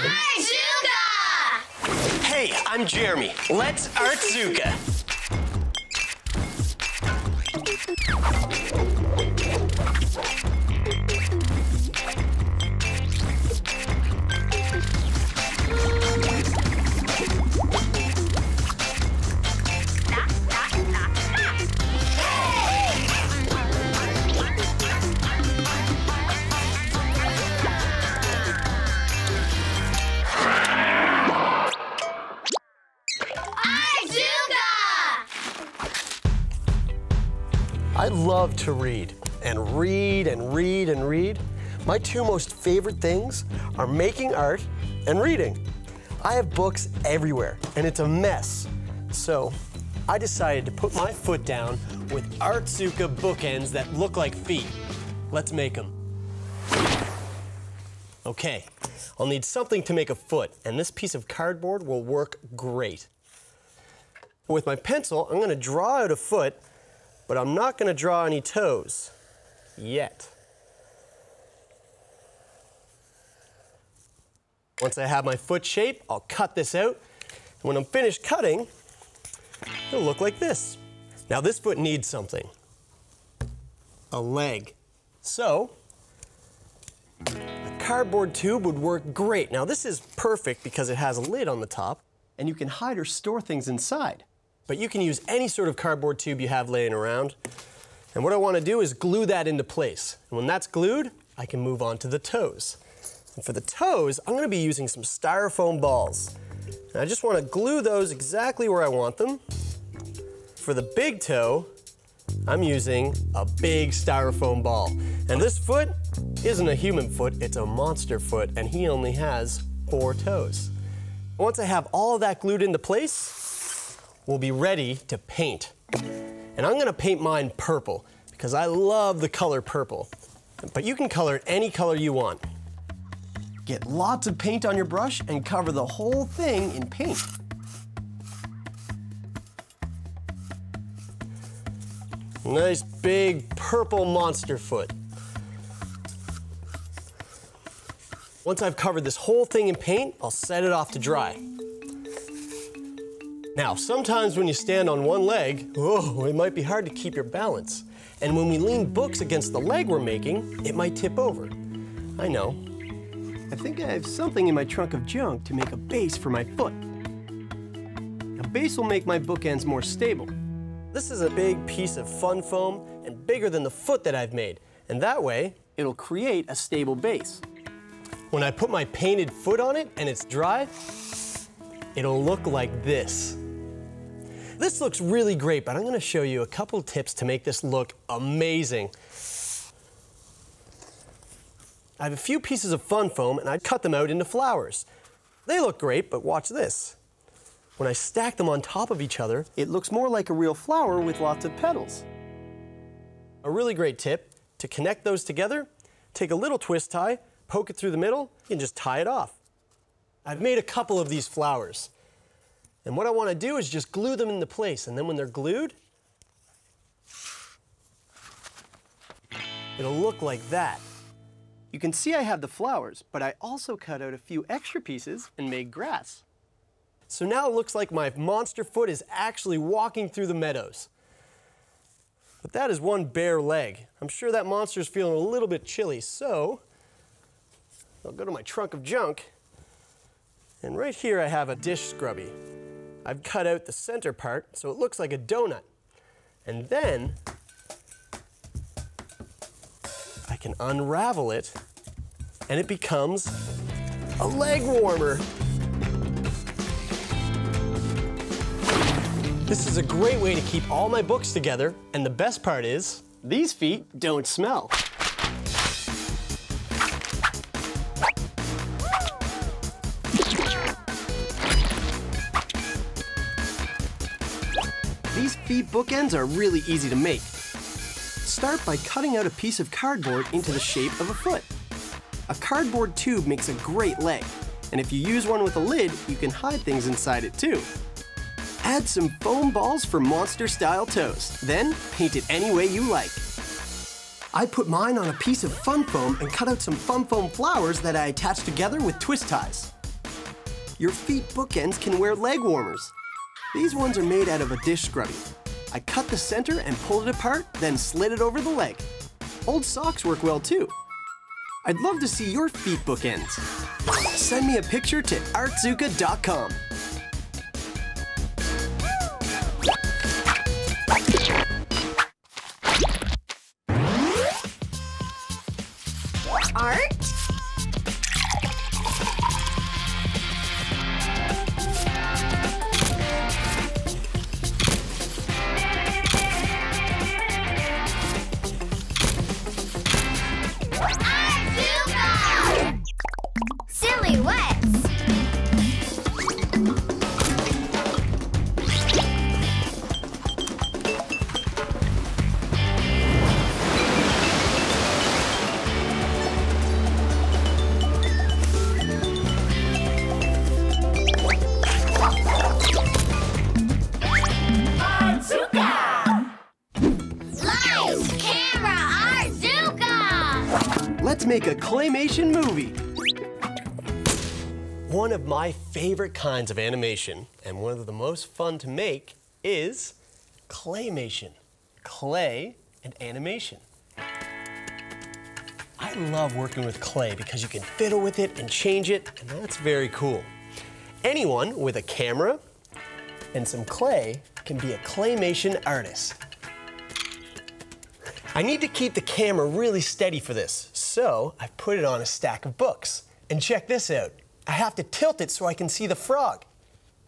Artzuka! Hey, I'm Jeremy. Let's Artzuka. I love to read and read and read and read. My two most favorite things are making art and reading. I have books everywhere and it's a mess. So I decided to put my foot down with Artzuka bookends that look like feet. Let's make them. Okay, I'll need something to make a foot, and this piece of cardboard will work great. With my pencil, I'm gonna draw out a foot, but I'm not gonna draw any toes yet. Once I have my foot shape, I'll cut this out. And when I'm finished cutting, it'll look like this. Now this foot needs something. A leg. So, a cardboard tube would work great. Now this is perfect because it has a lid on the top, and you can hide or store things inside. But you can use any sort of cardboard tube you have laying around. And what I want to do is glue that into place. And when that's glued, I can move on to the toes. And for the toes, I'm going to be using some styrofoam balls. And I just want to glue those exactly where I want them. For the big toe, I'm using a big styrofoam ball. And this foot isn't a human foot, it's a monster foot, and he only has 4 toes. Once I have all of that glued into place, we'll be ready to paint. And I'm gonna paint mine purple because I love the color purple. But you can color it any color you want. Get lots of paint on your brush and cover the whole thing in paint. Nice big purple monster foot. Once I've covered this whole thing in paint, I'll set it off to dry. Now, sometimes when you stand on one leg, it might be hard to keep your balance. And when we lean books against the leg we're making, it might tip over. I know. I think I have something in my trunk of junk to make a base for my foot. A base will make my bookends more stable. This is a big piece of fun foam and bigger than the foot that I've made. And that way, it'll create a stable base. When I put my painted foot on it and it's dry, it'll look like this. This looks really great, but I'm gonna show you a couple tips to make this look amazing. I have a few pieces of fun foam and I cut them out into flowers. They look great, but watch this. When I stack them on top of each other, it looks more like a real flower with lots of petals. A really great tip, to connect those together, take a little twist tie, poke it through the middle, and just tie it off. I've made a couple of these flowers. And what I want to do is just glue them into place, and then when they're glued, it'll look like that. You can see I have the flowers, but I also cut out a few extra pieces and made grass. So now it looks like my monster foot is actually walking through the meadows. But that is one bare leg. I'm sure that monster's feeling a little bit chilly, so I'll go to my trunk of junk. And right here I have a dish scrubby. I've cut out the center part so it looks like a donut. And then I can unravel it and it becomes a leg warmer. This is a great way to keep all my books together, and the best part is, these feet don't smell. These feet bookends are really easy to make. Start by cutting out a piece of cardboard into the shape of a foot. A cardboard tube makes a great leg, and if you use one with a lid, you can hide things inside it too. Add some foam balls for monster-style toes, then paint it any way you like. I put mine on a piece of fun foam and cut out some fun foam flowers that I attached together with twist ties. Your feet bookends can wear leg warmers. These ones are made out of a dish scrubby. I cut the center and pulled it apart, then slid it over the leg. Old socks work well too. I'd love to see your feet bookends. Send me a picture to artzuka.com. Art? Let's make a claymation movie. One of my favorite kinds of animation, and one of the most fun to make, is claymation. Clay and animation. I love working with clay because you can fiddle with it and change it, and that's very cool. Anyone with a camera and some clay can be a claymation artist. I need to keep the camera really steady for this, so I've put it on a stack of books. And check this out. I have to tilt it so I can see the frog.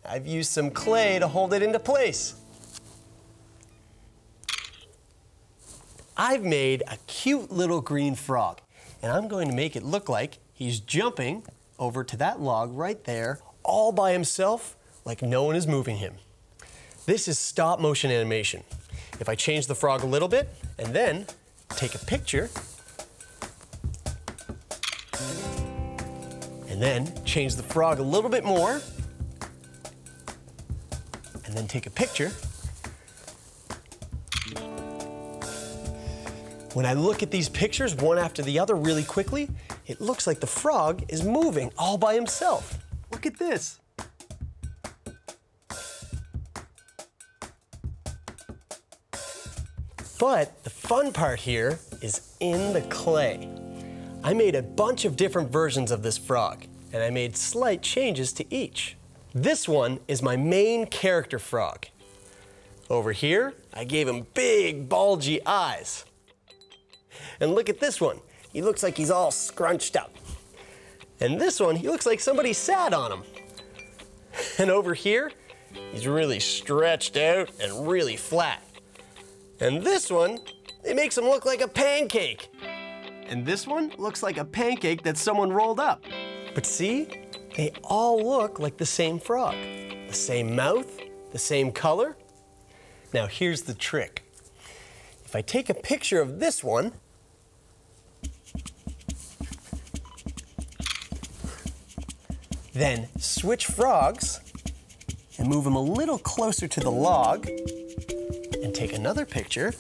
I've used some clay to hold it into place. I've made a cute little green frog, and I'm going to make it look like he's jumping over to that log right there, all by himself, like no one is moving him. This is stop motion animation. If I change the frog a little bit, and then take a picture, and then change the frog a little bit more, and then take a picture. When I look at these pictures one after the other really quickly, it looks like the frog is moving all by himself. Look at this. But the fun part here is in the clay. I made a bunch of different versions of this frog, and I made slight changes to each. This one is my main character frog. Over here, I gave him big, bulgy eyes. And look at this one. He looks like he's all scrunched up. And this one, he looks like somebody sat on him. And over here, he's really stretched out and really flat. And this one, it makes him look like a pancake. And this one looks like a pancake that someone rolled up. But see, they all look like the same frog. The same mouth, the same color. Now here's the trick. If I take a picture of this one, then switch frogs and move them a little closer to the log, and take another picture.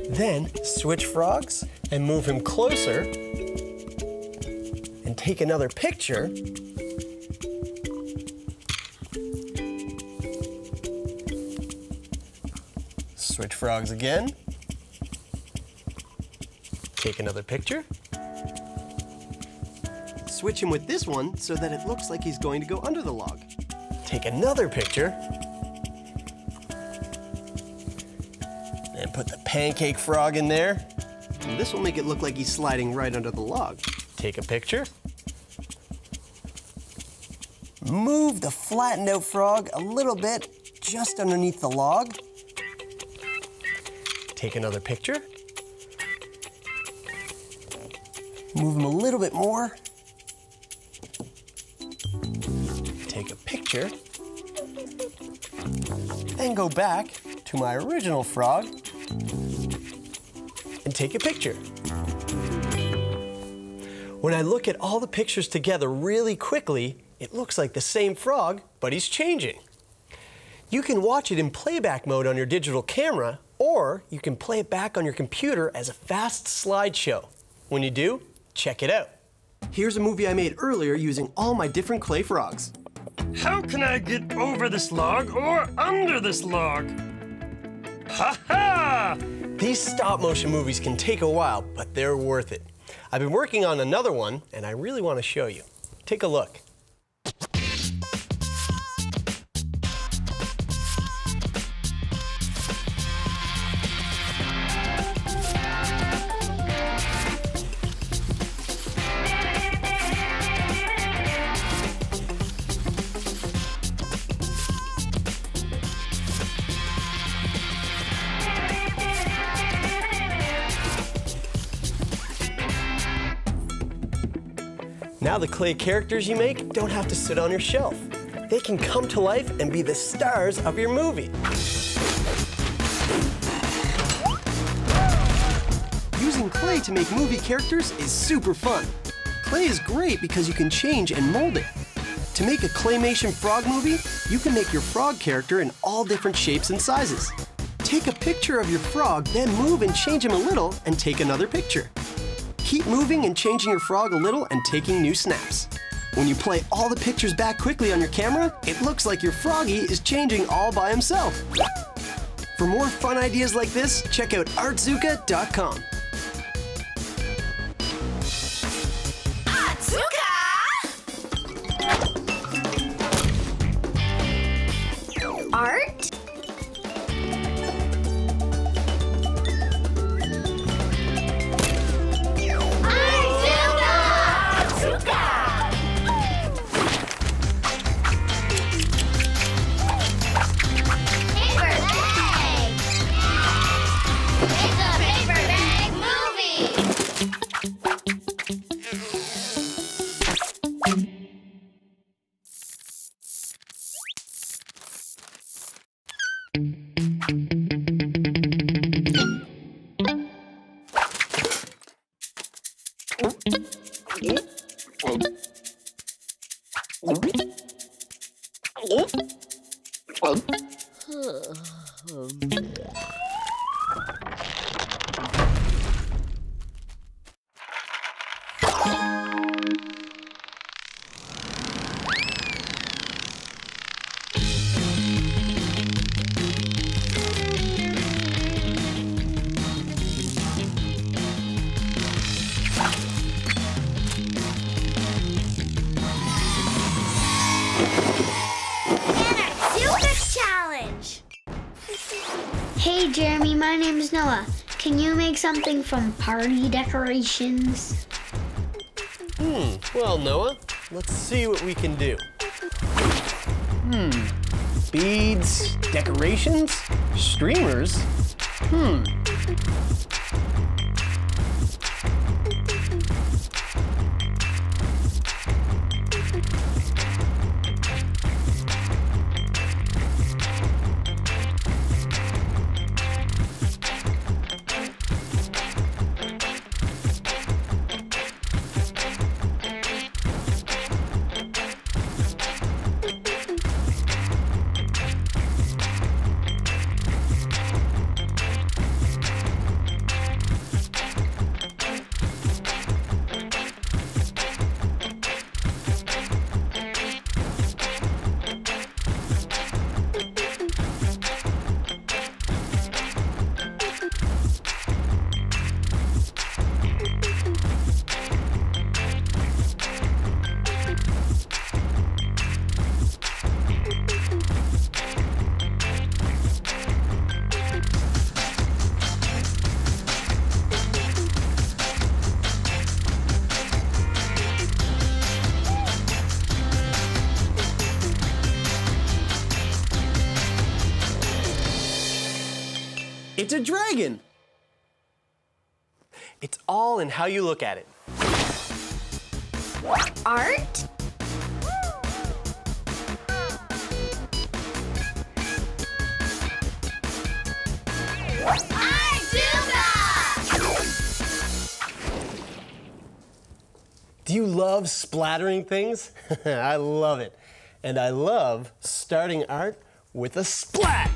Then switch frogs and move him closer and take another picture. Switch frogs again. Take another picture. Switch him with this one so that it looks like he's going to go under the log. Take another picture, and put the pancake frog in there. And this will make it look like he's sliding right under the log. Take a picture. Move the flattened out frog a little bit just underneath the log. Take another picture. Move him a little bit more. Take a picture, then go back to my original frog and take a picture. When I look at all the pictures together really quickly, it looks like the same frog, but he's changing. You can watch it in playback mode on your digital camera, or you can play it back on your computer as a fast slideshow. When you do, check it out. Here's a movie I made earlier using all my different clay frogs. How can I get over this log or under this log? Ha-ha! These stop-motion movies can take a while, but they're worth it. I've been working on another one, and I really want to show you. Take a look. Now the clay characters you make don't have to sit on your shelf. They can come to life and be the stars of your movie. Using clay to make movie characters is super fun. Clay is great because you can change and mold it. To make a claymation frog movie, you can make your frog character in all different shapes and sizes. Take a picture of your frog, then move and change him a little and take another picture. Keep moving and changing your frog a little and taking new snaps. When you play all the pictures back quickly on your camera, it looks like your froggy is changing all by himself. For more fun ideas like this, check out artzooka.com. Art? Hey Jeremy, my name is Noah. Can you make something from party decorations? Well, Noah, let's see what we can do. Beads, decorations, streamers. It's a dragon! It's all in how you look at it. Art? Do you love splattering things? I love it. And I love starting art with a splat!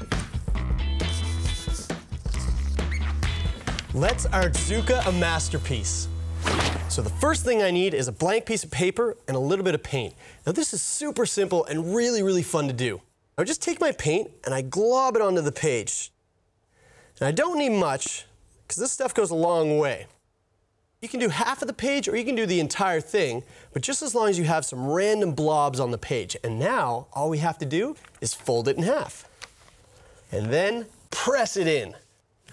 Let's Artzooka a masterpiece. So the first thing I need is a blank piece of paper and a little bit of paint. Now this is super simple and really, really fun to do. I just take my paint and I glob it onto the page. And I don't need much, because this stuff goes a long way. You can do half of the page or you can do the entire thing, but just as long as you have some random blobs on the page. And now, all we have to do is fold it in half. And then press it in.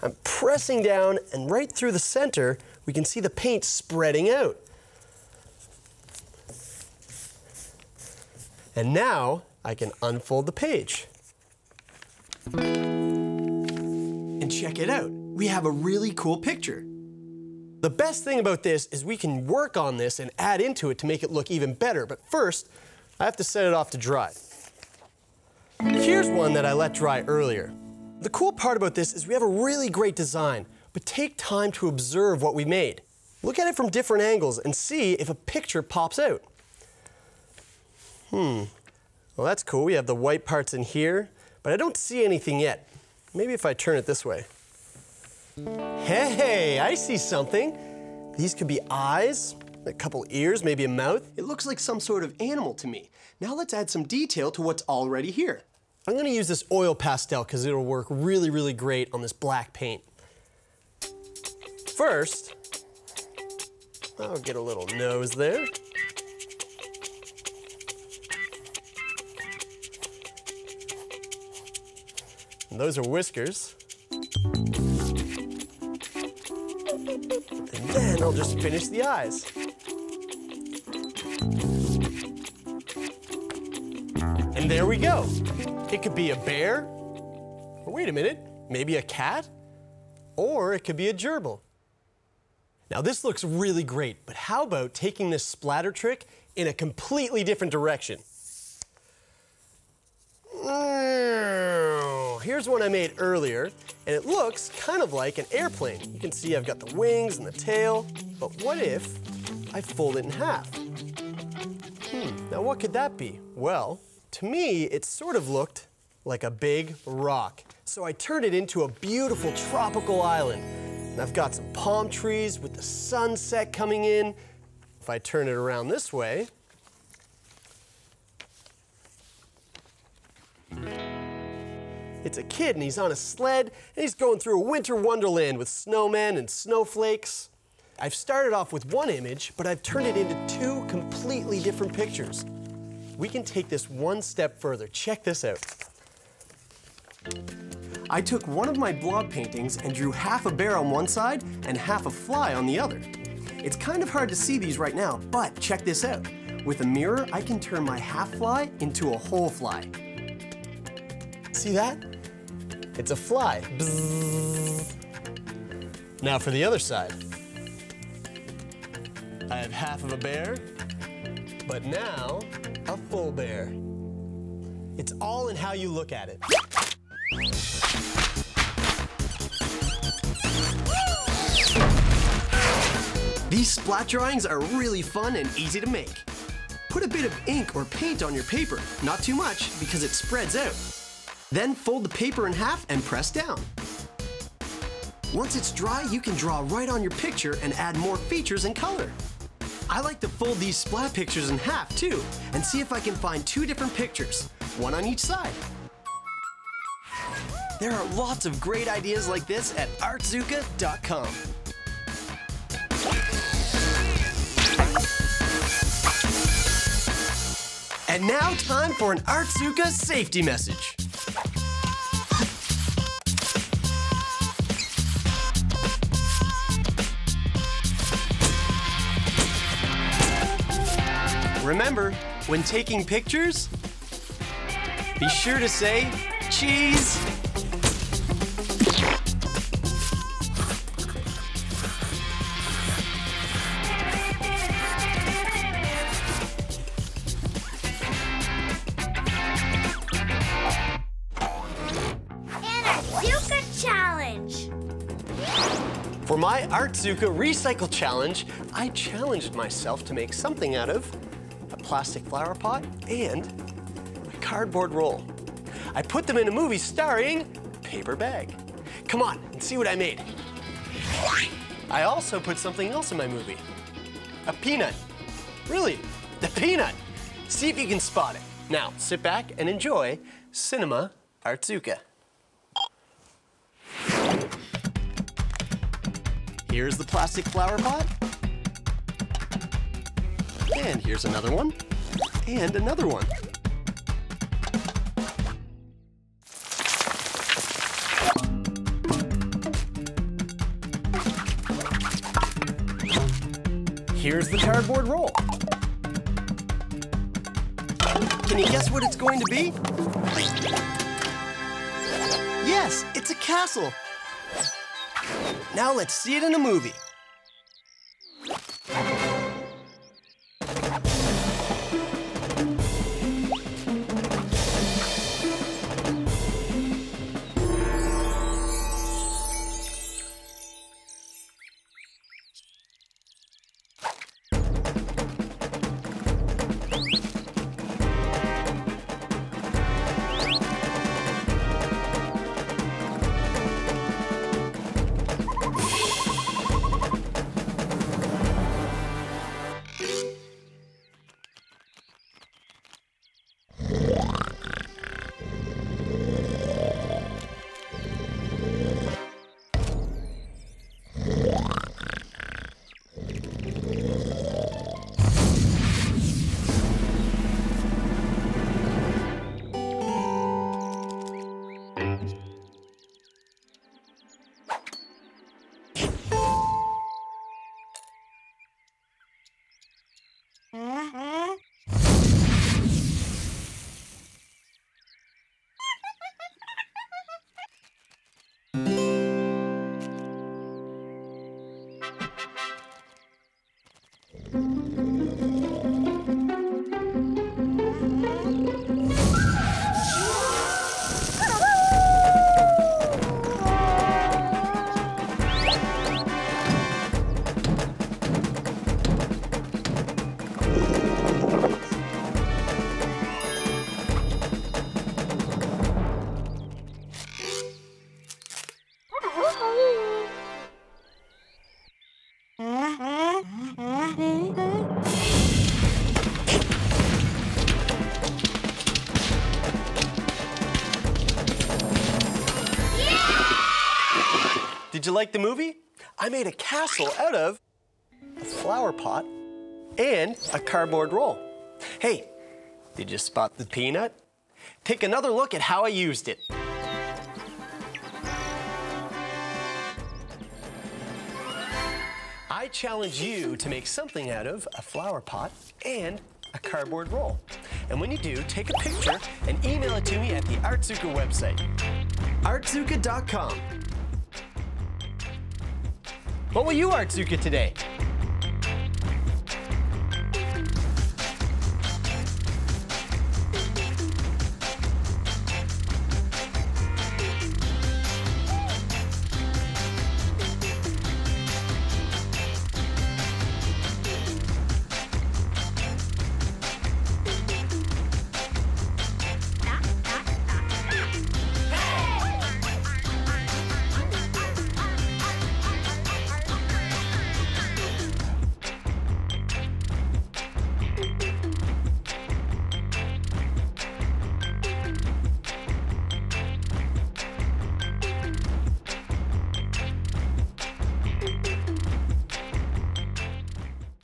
I'm pressing down, and right through the center, we can see the paint spreading out. And now, I can unfold the page. And check it out. We have a really cool picture. The best thing about this is we can work on this and add into it to make it look even better. But first, I have to set it off to dry. Here's one that I let dry earlier. The cool part about this is we have a really great design, but take time to observe what we made. Look at it from different angles and see if a picture pops out. Well, that's cool. We have the white parts in here, but I don't see anything yet. Maybe if I turn it this way. Hey, I see something. These could be eyes, a couple ears, maybe a mouth. It looks like some sort of animal to me. Now let's add some detail to what's already here. I'm going to use this oil pastel because it'll work really, really great on this black paint. First, I'll get a little nose there. And those are whiskers. And then I'll just finish the eyes. And there we go. It could be a bear, or wait a minute, maybe a cat, or it could be a gerbil. Now this looks really great, but how about taking this splatter trick in a completely different direction? Here's one I made earlier, and it looks kind of like an airplane. You can see I've got the wings and the tail, but what if I fold it in half? Now what could that be? Well, to me, it sort of looked like a big rock. So I turned it into a beautiful tropical island. And I've got some palm trees with the sunset coming in. If I turn it around this way, it's a kid and he's on a sled and he's going through a winter wonderland with snowmen and snowflakes. I've started off with one image, but I've turned it into two completely different pictures. We can take this one step further. Check this out. I took one of my blob paintings and drew half a bear on one side and half a fly on the other. It's kind of hard to see these right now, but check this out. With a mirror, I can turn my half fly into a whole fly. See that? It's a fly. Bzzz. Now for the other side. I have half of a bear, but now a full bear. It's all in how you look at it. These splat drawings are really fun and easy to make. Put a bit of ink or paint on your paper, not too much because it spreads out. Then fold the paper in half and press down. Once it's dry, you can draw right on your picture and add more features and color. I like to fold these splat pictures in half too and see if I can find two different pictures, one on each side. There are lots of great ideas like this at artzooka.com. And now time for an Artzooka safety message. Remember, when taking pictures, be sure to say cheese. For my Artzooka Recycle Challenge, I challenged myself to make something out of a plastic flower pot and a cardboard roll. I put them in a movie starring Paper Bag. Come on and see what I made. I also put something else in my movie. A peanut. Really, the peanut. See if you can spot it. Now, sit back and enjoy Cinema Artsuka. Here's the plastic flower pot. And here's another one. And another one. Here's the cardboard roll. Can you guess what it's going to be? Yes, it's a castle. Now let's see it in a movie. Did you like the movie? I made a castle out of a flower pot and a cardboard roll. Hey, did you spot the peanut? Take another look at how I used it. I challenge you to make something out of a flower pot and a cardboard roll. And when you do, take a picture and email it to me at the Artsuka website, artsuka.com. What will you Artsuka today?